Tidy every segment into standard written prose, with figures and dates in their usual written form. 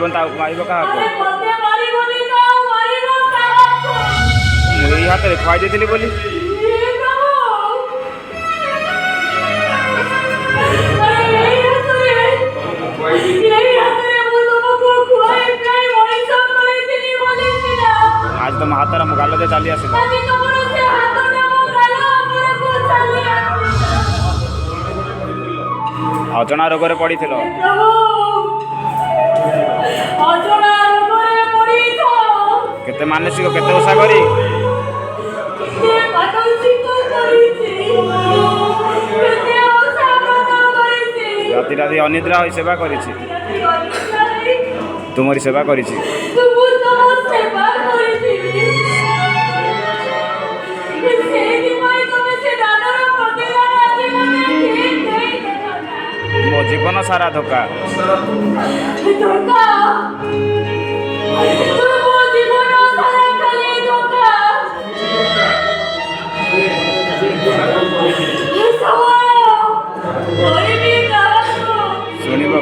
मारिब क्या मुझे हाथ में खुआई देती बोली आज तुम हाथ मो गाल चली आस अजणा रोग पड़ी केते मानसिक केते ओषा करी राति राति अनिद्रा हो सेवा करी तुमरी सेवा करी मो जीवन सारा धोखा शुणव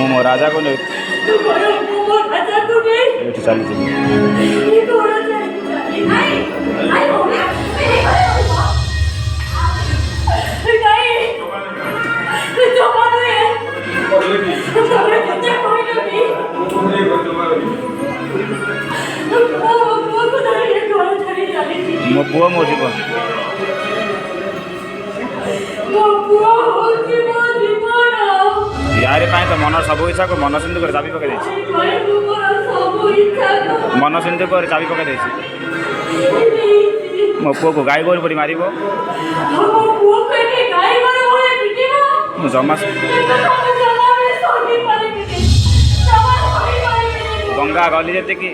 मो राजा को नहीं चली मो पुआ मो जीवन यारे पाए तो मन सब इच्छा को मन सिंधु चाबी पकड़ मन सिंधु चाबी पकड़ मो पुआ को गाई गोर पड़ी मार जमा गंगा गली जेते कि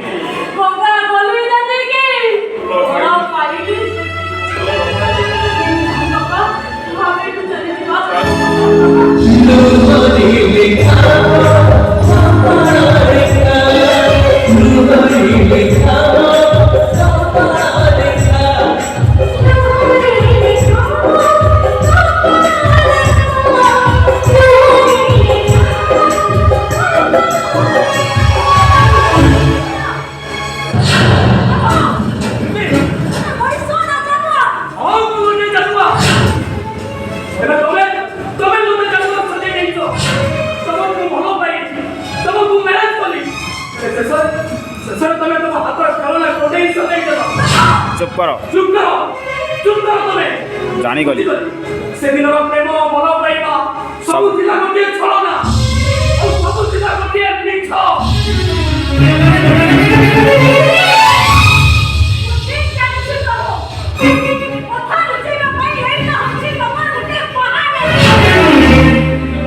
चुप करो जानी गली से दिन प्रेम मन पाइबा सब थिला गोटे छलना